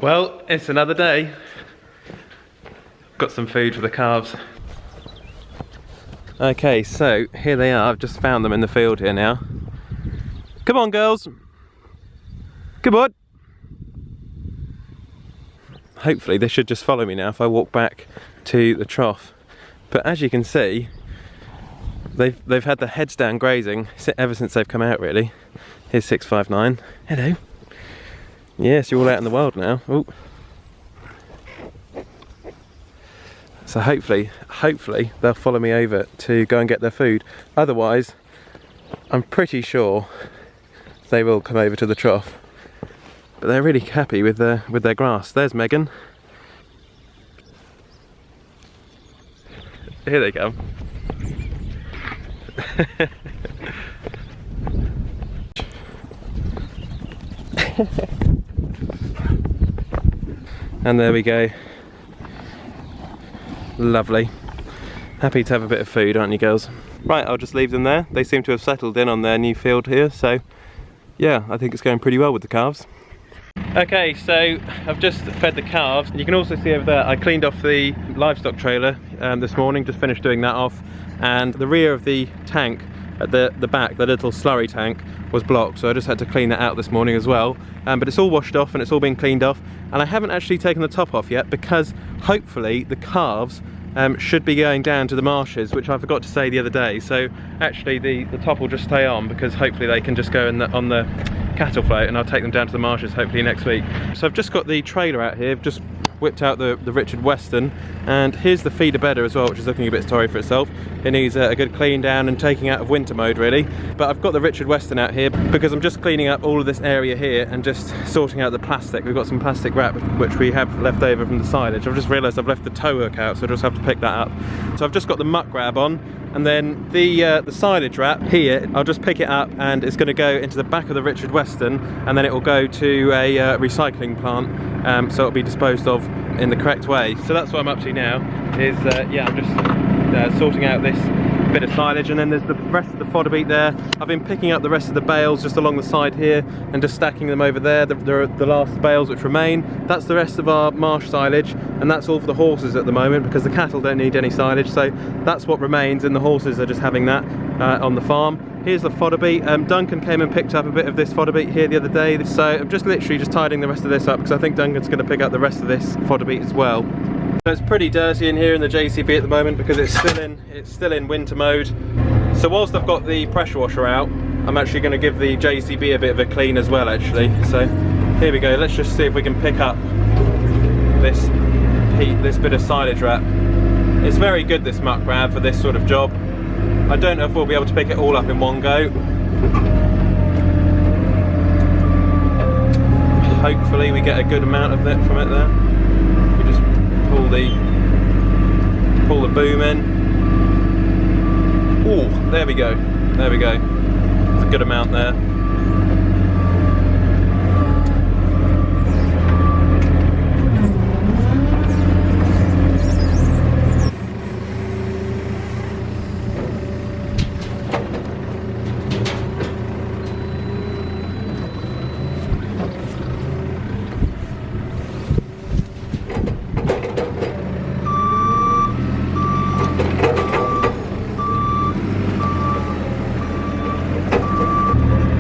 Well, it's another day. Got some food for the calves. Okay, so here they are. I've just found them in the field here now. Come on, girls. Come on. Hopefully they should just follow me now if I walk back to the trough. But as you can see, they've had their heads down grazing ever since they've come out, really. Here's 659. Hello. Yes, you're all out in the wild now. Ooh. So hopefully they'll follow me over to go and get their food. Otherwise, I'm pretty sure they will come over to the trough. But they're really happy with their grass. There's Megan. Here they come. And there we go. Lovely. Happy to have a bit of food, aren't you, girls? Right, I'll just leave them there. They seem to have settled in on their new field here, so yeah, I think it's going pretty well with the calves. Okay, so I've just fed the calves. You can also see over there, I cleaned off the livestock trailer this morning, just finished doing that off, and the rear of the tank at the back, the little slurry tank, was blocked, so I just had to clean that out this morning as well. But it's all washed off and it's all been cleaned off, and I haven't actually taken the top off yet because hopefully the calves should be going down to the marshes, which I forgot to say the other day. So actually the top will just stay on because hopefully they can just go on the cattle float, and I'll take them down to the marshes hopefully next week. So I've just got the trailer out here, just whipped out the Richard Weston, and here's the feeder bedder as well, which is looking a bit sorry for itself. It needs a good clean down and taking out of winter mode, really. But I've got the Richard Weston out here because I'm just cleaning up all of this area here and just sorting out the plastic. We've got some plastic wrap which we have left over from the silage. I've just realised I've left the tow hook out, so I just have to pick that up. So I've just got the muck grab on, and then the silage wrap here, I'll just pick it up and it's going to go into the back of the Richard Weston, and then it will go to a recycling plant, so it'll be disposed of in the correct way. So that's what I'm up to now, is yeah, I'm just sorting out this bit of silage, and then there's the rest of the fodder beet there. I've been picking up the rest of the bales just along the side here and just stacking them over there, the last bales which remain. That's the rest of our marsh silage, and that's all for the horses at the moment because the cattle don't need any silage, so that's what remains, and the horses are just having that on the farm. Here's the fodder beet. Duncan came and picked up a bit of this fodder beet here the other day, so I'm just literally just tidying the rest of this up because I think Duncan's going to pick up the rest of this fodder beet as well. So it's pretty dirty in here in the JCB at the moment because it's still in winter mode. So whilst I've got the pressure washer out, I'm actually going to give the JCB a bit of a clean as well, actually. So here we go. Let's just see if we can pick up this bit of silage wrap. It's very good, this muck grab, for this sort of job. I don't know if we'll be able to pick it all up in one go. Hopefully we get a good amount of it from it there. We just pull the boom in. Oh, there we go. There we go. There's a good amount there.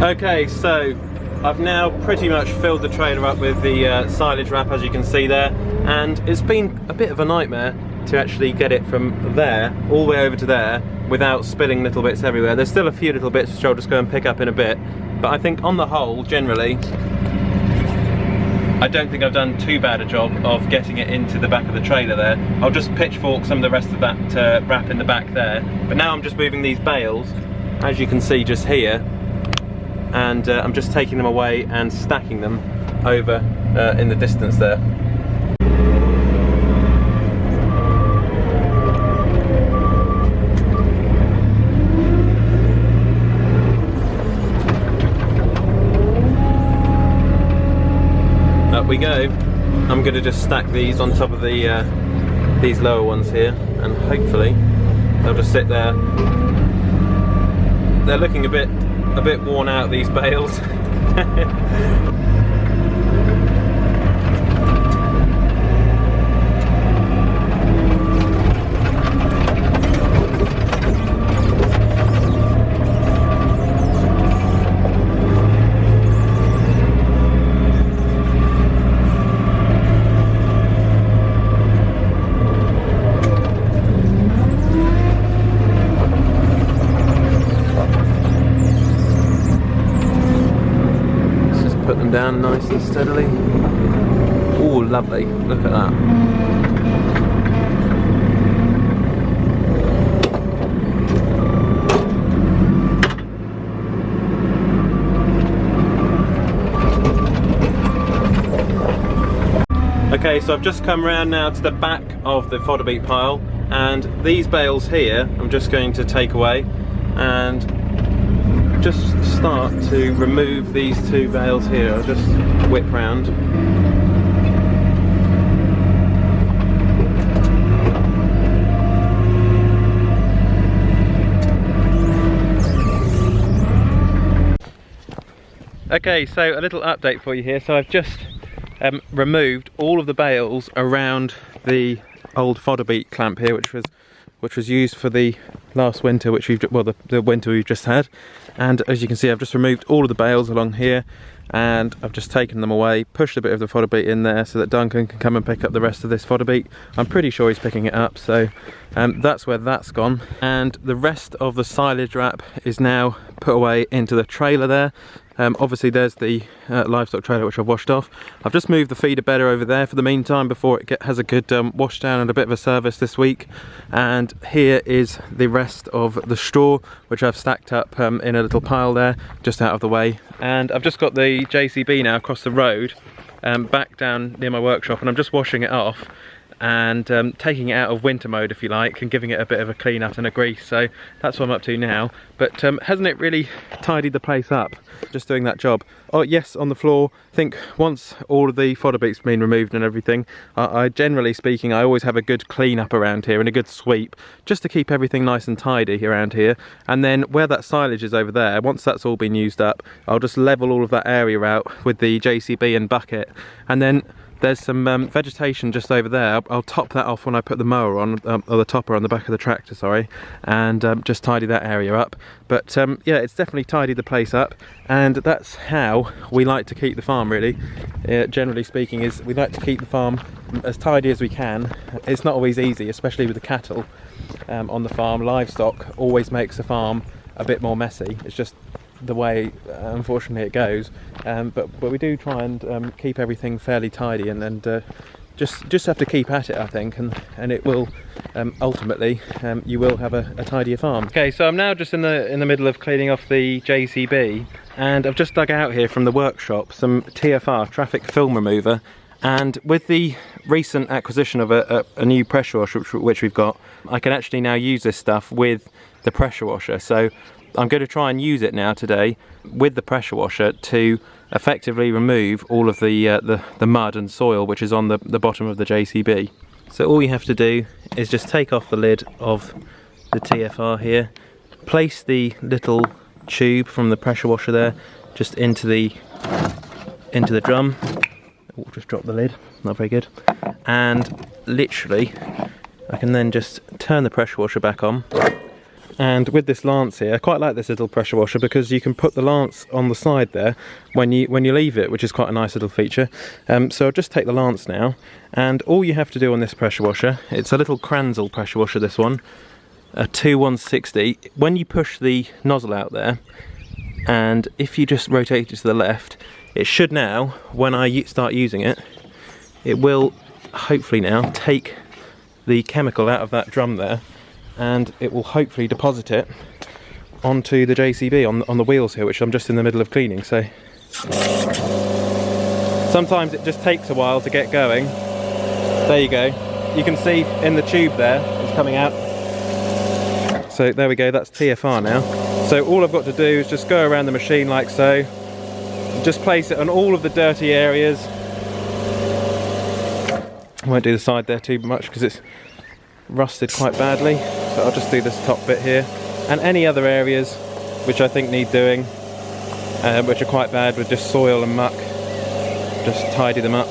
Okay, so I've now pretty much filled the trailer up with the silage wrap, as you can see there, and it's been a bit of a nightmare to actually get it from there all the way over to there without spilling little bits everywhere. There's still a few little bits which I'll just go and pick up in a bit, but I think on the whole, generally, I don't think I've done too bad a job of getting it into the back of the trailer there. I'll just pitchfork some of the rest of that wrap in the back there, but now I'm just moving these bales, as you can see just here, and I'm just taking them away and stacking them over in the distance there. Up we go. I'm going to just stack these on top of these lower ones here, and hopefully they'll just sit there. They're looking a bit worn out, these bales. nice and steadily. Oh, lovely. Look at that. Okay, so I've just come around now to the back of the fodder beet pile, and these bales here I'm just going to take away and just start to remove these two bales here. I'll just whip round. Okay, so a little update for you here. So I've just removed all of the bales around the old fodder beet clamp here, which was used for the last winter, which the winter we've just had. And as you can see, I've just removed all of the bales along here, and I've just taken them away, pushed a bit of the fodder beet in there so that Duncan can come and pick up the rest of this fodder beet. I'm pretty sure he's picking it up, so that's where that's gone. And the rest of the silage wrap is now put away into the trailer there. Obviously there's the livestock trailer which I've washed off. I've just moved the feeder beddar over there for the meantime before it has a good wash down and a bit of a service this week. And here is the rest of the straw which I've stacked up in a little pile there just out of the way. And I've just got the JCB now across the road back down near my workshop, and I'm just washing it off and taking it out of winter mode, if you like, and giving it a bit of a clean up and a grease. So that's what I'm up to now. But hasn't it really tidied the place up, just doing that job? Oh yes, on the floor. I think once all of the fodder beet's been removed and everything, I generally speaking, I always have a good clean up around here and a good sweep, just to keep everything nice and tidy around here. And then where that silage is over there, once that's all been used up, I'll just level all of that area out with the JCB and bucket. And then there's some vegetation just over there. I'll top that off when I put the mower on, or the topper on the back of the tractor, sorry, and just tidy that area up. But yeah, it's definitely tidied the place up, and that's how we like to keep the farm, really. Generally speaking, is we like to keep the farm as tidy as we can. It's not always easy, especially with the cattle on the farm. Livestock always makes the farm a bit more messy. It's just the way unfortunately it goes, but we do try and keep everything fairly tidy, and just have to keep at it, I think, and it will ultimately you will have a tidier farm. Okay, so I'm now just in the middle of cleaning off the JCB, and I've just dug out here from the workshop some TFR, traffic film remover. And with the recent acquisition of a new pressure washer which we've got, I can actually now use this stuff with the pressure washer. So I'm going to try and use it now today with the pressure washer to effectively remove all of the mud and soil which is on the bottom of the JCB. So all you have to do is just take off the lid of the TFR here, place the little tube from the pressure washer there just into the drum. Oh, just drop the lid, not very good. And literally I can then just turn the pressure washer back on. And with this lance here, I quite like this little pressure washer because you can put the lance on the side there when you leave it, which is quite a nice little feature. So I'll just take the lance now, and all you have to do on this pressure washer, it's a little Kranzel pressure washer, this one, a 2160. When you push the nozzle out there, and if you just rotate it to the left, it should now, when I start using it, it will hopefully now take the chemical out of that drum there, and it will hopefully deposit it onto the JCB on the wheels here, which I'm just in the middle of cleaning. So sometimes it just takes a while to get going. There you go. You can see in the tube there, it's coming out. So there we go, that's TFR now. So all I've got to do is just go around the machine like so, just place it on all of the dirty areas. I won't do the side there too much because it's rusted quite badly. So I'll just do this top bit here, and any other areas which I think need doing, which are quite bad with just soil and muck, just tidy them up.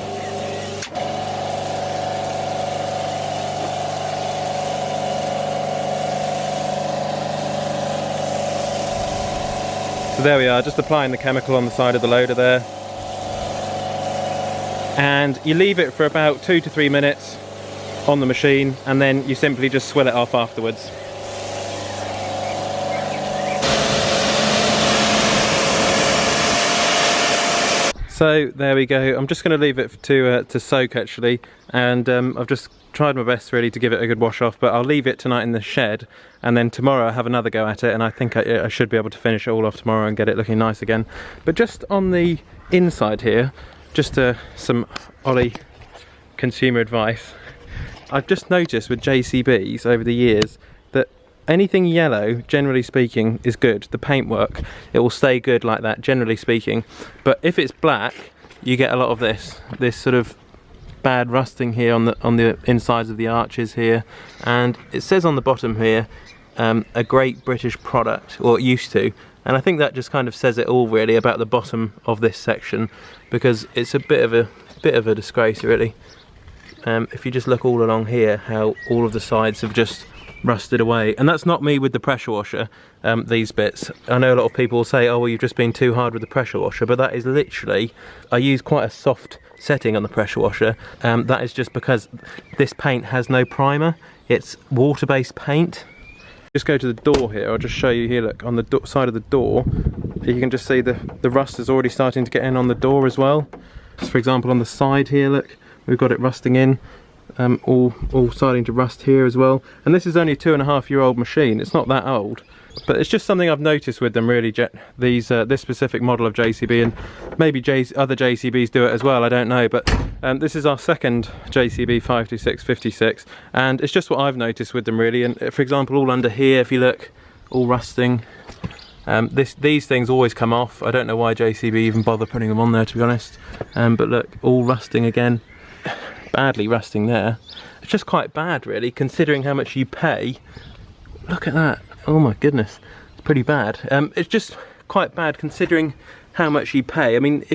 So there we are, just applying the chemical on the side of the loader there, and you leave it for about 2 to 3 minutes on the machine, and then you simply just swill it off afterwards. So there we go. I'm just going to leave it to soak actually, and I've just tried my best really to give it a good wash off, but I'll leave it tonight in the shed, and then tomorrow I'll have another go at it, and I think I should be able to finish it all off tomorrow and get it looking nice again. But just on the inside here, just some Olly consumer advice. I've just noticed with JCBs over the years that anything yellow, generally speaking, is good. The paintwork, it will stay good like that, generally speaking. But if it's black, you get a lot of this sort of bad rusting here on the insides of the arches here. And it says on the bottom here, a great British product, or it used to. And I think that just kind of says it all really about the bottom of this section, because it's a bit of a disgrace really. If you just look all along here, how all of the sides have just rusted away. And that's not me with the pressure washer, these bits. I know a lot of people will say, oh well, you've just been too hard with the pressure washer, but that is literally, I use quite a soft setting on the pressure washer. That is just because this paint has no primer. It's water-based paint. Just go to the door here, I'll just show you here, look, on the side of the door, you can just see the rust is already starting to get in on the door as well. So for example, on the side here, look, we've got it rusting in, all starting to rust here as well. And this is only a 2.5-year-old machine, it's not that old. But it's just something I've noticed with them really, this specific model of JCB, and maybe other JCBs do it as well, I don't know. But this is our second JCB 526/56, and it's just what I've noticed with them really. And for example, all under here, if you look, all rusting. These things always come off. I don't know why JCB even bother putting them on there, to be honest. But look, all rusting again. Badly rusting there. It's just quite bad really, considering how much you pay. Look at that. Oh my goodness, it's pretty bad. It's just quite bad considering how much you pay. I mean,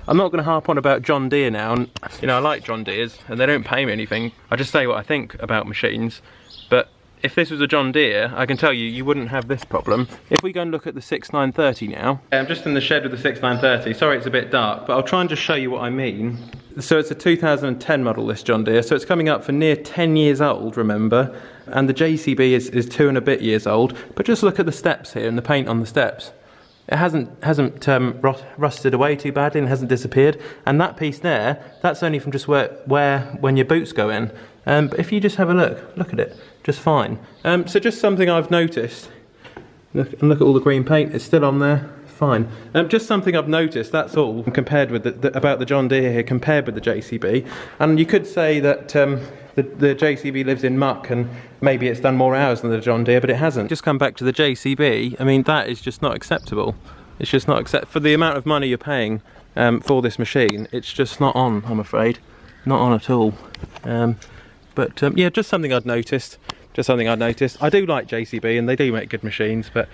I'm not going to harp on about John Deere now, and you know, I like John Deere's and they don't pay me anything. I just say what I think about machines. But if this was a John Deere, I can tell you, you wouldn't have this problem. If we go and look at the 6930 now, I'm just in the shed with the 6930. Sorry it's a bit dark, but I'll try and just show you what I mean. So it's a 2010 model, this John Deere, so it's coming up for near 10 years old, remember, and the JCB is 2 and a bit years old. But just look at the steps here and the paint on the steps. It hasn't rusted away too badly and hasn't disappeared. And that piece there, that's only from just when your boots go in. But if you just have a look at it, just fine. So just something I've noticed. Look at all the green paint, it's still on there, fine. Just something I've noticed, that's all, compared with about the John Deere here, compared with the JCB. And you could say that the JCB lives in muck and maybe it's done more hours than the John Deere, but it hasn't. Just come back to the JCB, I mean, that is just not acceptable. It's just not acceptable. For the amount of money you're paying for this machine, it's just not on, I'm afraid. Not on at all. Yeah, just something I'd noticed. I do like JCB and they do make good machines, but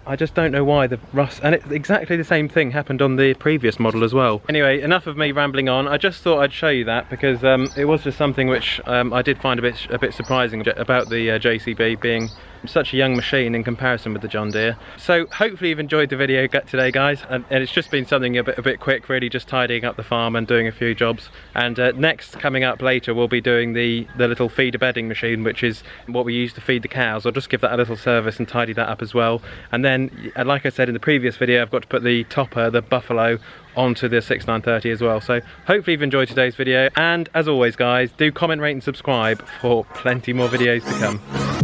I just don't know why the rust, and it's exactly the same thing happened on the previous model as well. Anyway, enough of me rambling on. I just thought I'd show you that because it was just something which I did find a bit surprising about the JCB being such a young machine in comparison with the John Deere. So hopefully you've enjoyed the video today, guys, and it's just been something a bit quick really, just tidying up the farm and doing a few jobs. And next, coming up later, we'll be doing the little feeder bedding machine, which is what we use to feed the cows. I'll just give that a little service and tidy that up as well. And then, like I said in the previous video, I've got to put the topper, the Buffalo, onto the 6930 as well. So hopefully you've enjoyed today's video, and as always guys, do comment, rate and subscribe for plenty more videos to come.